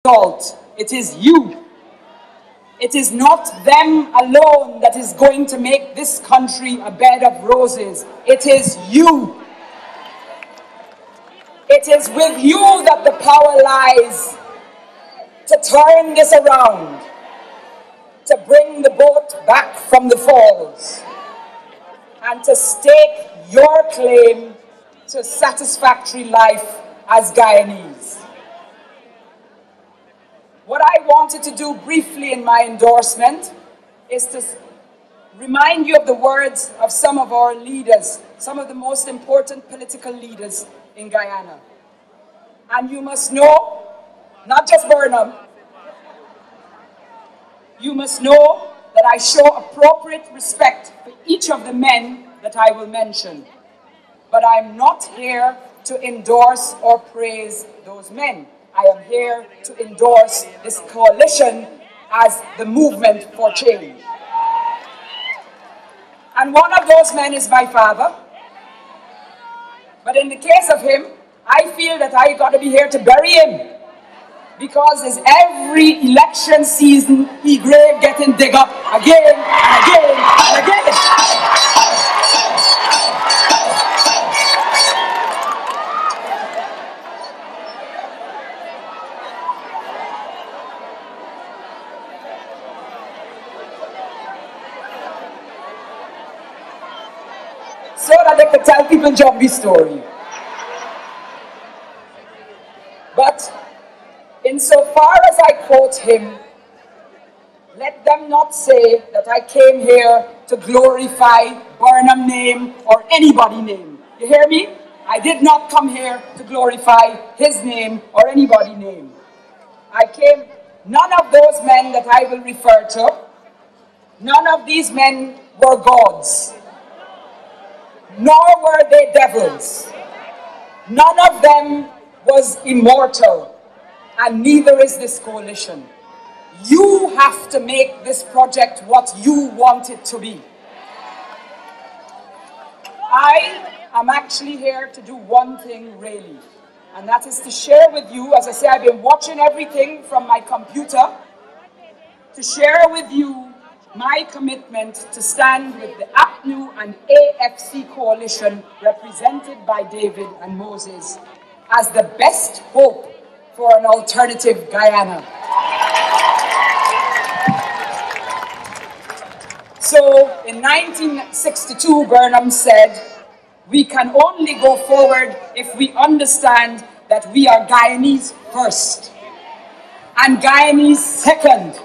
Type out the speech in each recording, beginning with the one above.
result. It is you. It is not them alone that is going to make this country a bed of roses. It is you. It is with you that the power lies to turn this around, to bring the boat back from the falls, and to stake your claim to satisfactory life as Guyanese. What I wanted to do briefly in my endorsement is to remind you of the words of some of our leaders, some of the most important political leaders in Guyana. And you must know, not just Burnham, you must know that I show appropriate respect for each of the men that I will mention. But I'm not here to endorse or praise those men. I am here to endorse this coalition as the movement for change. And one of those men is my father. But in the case of him, I feel that I got to be here to bury him. Because as every election season, he grave getting dig up again and again and again. So that they could tell people Jumbie's story. But insofar as I quote him, let them not say that I came here to glorify Burnham name or anybody name. You hear me? I did not come here to glorify his name or anybody name. None of those men that I will refer to, none of these men were gods. Nor were they devils. None of them was immortal, and neither is this coalition. You have to make this project what you want it to be. I am actually here to do one thing really, and that is to share with you, as I say, I've been watching everything from my computer, to share with you my commitment to stand with the APNU and AFC coalition represented by David and Moses as the best hope for an alternative Guyana. So in 1962, Burnham said, we can only go forward if we understand that we are Guyanese first, and Guyanese second,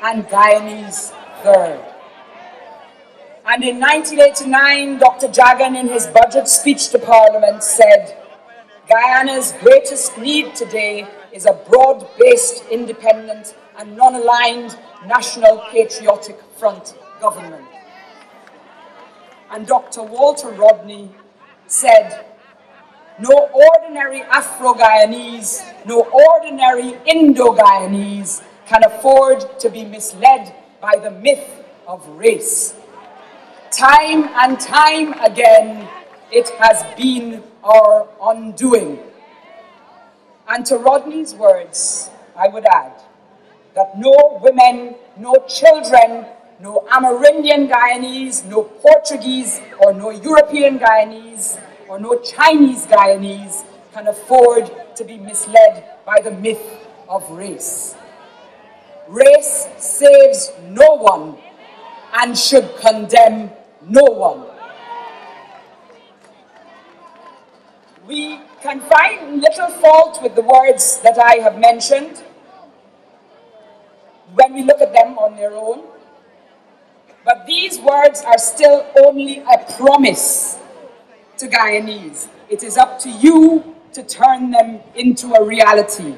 and Guyanese third. And in 1989, Dr. Jagan, in his budget speech to Parliament, said, Guyana's greatest need today is a broad-based, independent and non-aligned national patriotic front government. And Dr. Walter Rodney said, no ordinary Afro-Guyanese, no ordinary Indo-Guyanese can afford to be misled by the myth of race. Time and time again, it has been our undoing. And to Rodney's words, I would add that no women, no children, no Amerindian Guyanese, no Portuguese or no European Guyanese or no Chinese Guyanese can afford to be misled by the myth of race. Race saves no one and should condemn no one. We can find little fault with the words that I have mentioned when we look at them on their own. But these words are still only a promise to Guyanese. It is up to you to turn them into a reality.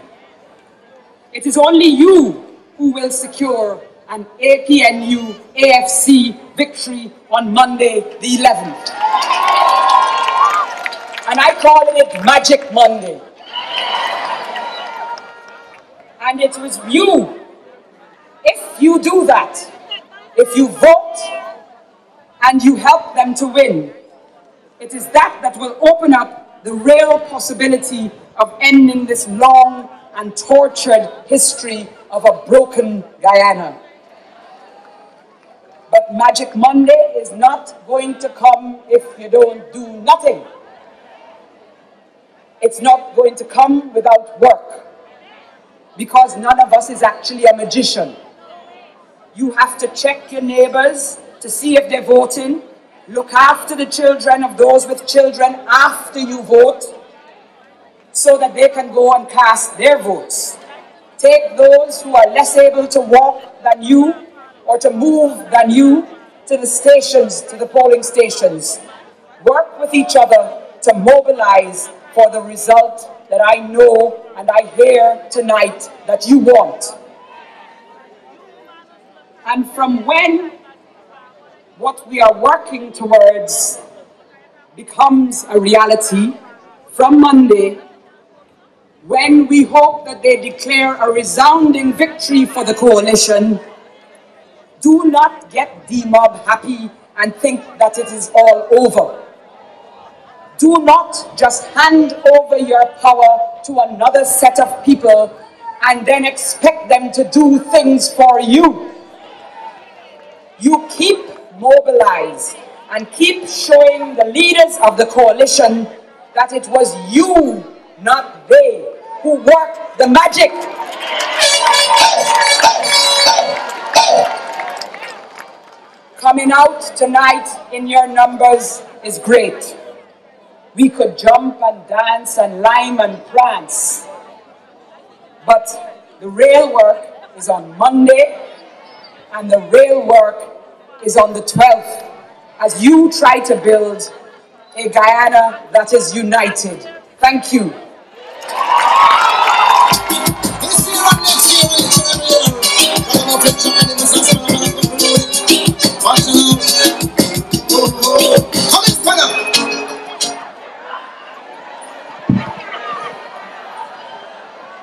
It is only you who will secure an APNU AFC victory on Monday the 11th. And I call it Magic Monday. And it was you, if you do that, if you vote and you help them to win, it is that that will open up the real possibility of ending this long and tortured history of a broken Guyana. But Magic Monday is not going to come if you don't do nothing. It's not going to come without work, because none of us is actually a magician. You have to check your neighbors to see if they're voting. Look after the children of those with children after you vote, so that they can go and cast their votes. Take those who are less able to walk than you or to move than you to the stations, to the polling stations. Work with each other to mobilize for the result that I know and I hear tonight that you want. And from when what we are working towards becomes a reality, from Monday, when we hope that they declare a resounding victory for the coalition, do not get demob happy and think that it is all over. Do not just hand over your power to another set of people and then expect them to do things for you. You keep mobilized and keep showing the leaders of the coalition that it was you, not they, who worked the magic. Coming out tonight in your numbers is great. We could jump and dance and lime and prance. But the real work is on Monday, and the real work is on the 12th, as you try to build a Guyana that is united. Thank you.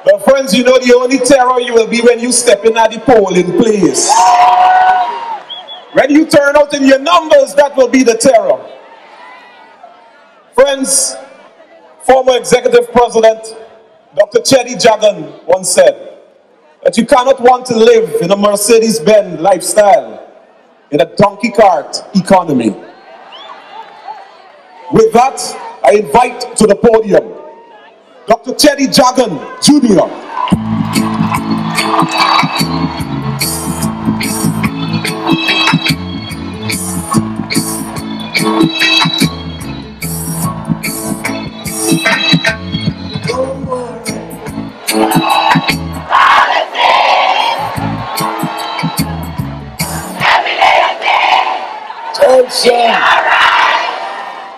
But friends, you know the only terror you will be when you step in at the polling place. When you turn out in your numbers, that will be the terror. Friends, former executive president Dr. Cheddi Jagan once said that you cannot want to live in a Mercedes-Benz lifestyle in a donkey cart economy. With that, I invite to the podium Dr. Cheddi Jagan Jr.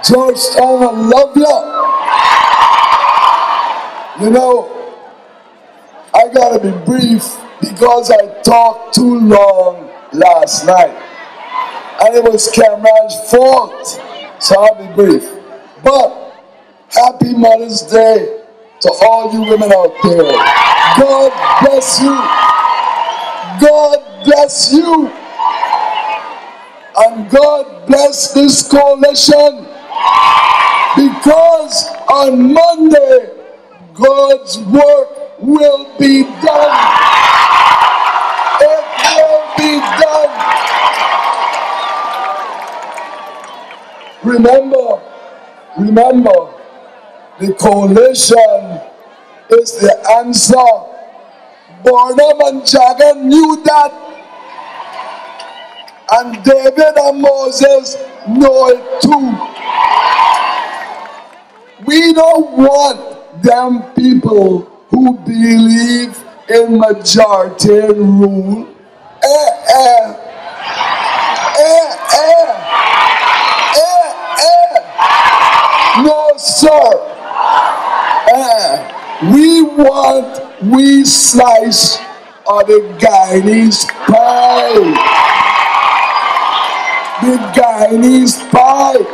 Georgetown, I love you. You know, I gotta be brief because I talked too long last night. And it was Cameron's fault, so I'll be brief. But happy Mother's Day to all you women out there. God bless you. God bless you. And God bless this coalition, because on Monday, God's work will be done. It will be done. Remember, the coalition is the answer. Barnum and Jagan knew that. And David and Moses know it too. We don't want them people who believe in majority rule. No, sir. We slice of the Guyanese pie. The Guyanese pie.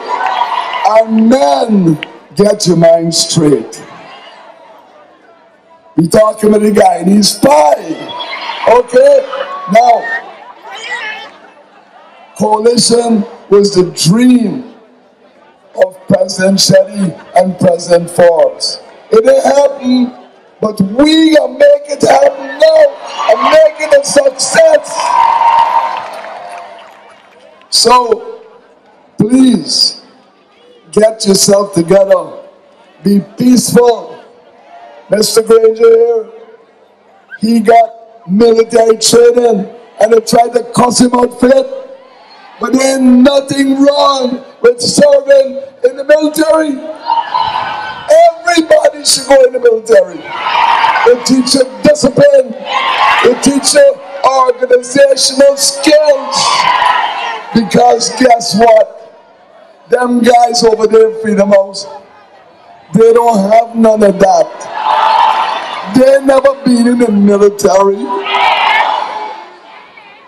And men, get your mind straight. We talking about the Guyanese pie. Okay? Now, coalition was the dream of President Cheddi and President Forbes. It didn't happen. But we are making it happen now and making it a success. So, please, get yourself together. Be peaceful. Mr. Granger here, he got military training and they tried to cuss him out for it. But there ain't nothing wrong with serving in the military. Everybody should go in the military. They teach you discipline. They teach you organizational skills. Because guess what? Them guys over there in Freedom House, they don't have none of that. They never been in the military.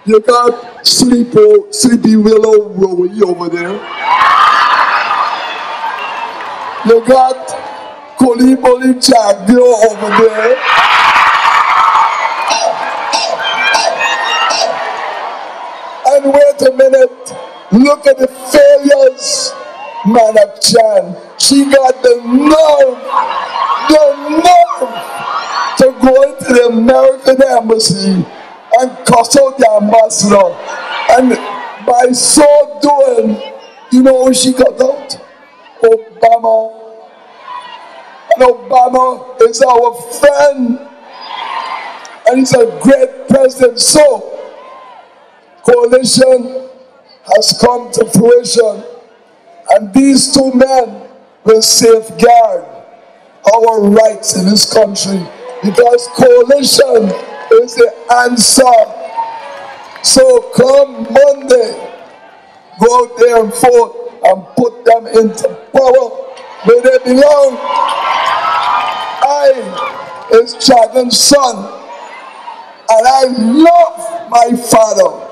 You got Sleepy Willow Rowie over there. You got Koliboli Jagdio over there. And wait a minute, look at the failures. Manak Chan, she got the nerve to go into the American embassy and cuss out the ambassador. And by so doing, you know who she got out? Obama. And Obama is our friend. And he's a great president. So, coalition has come to fruition. And these two men will safeguard our rights in this country. Because coalition is the answer. So come Monday, go out there and vote and put them into power where they belong. I is Dragon's son, and I love my father.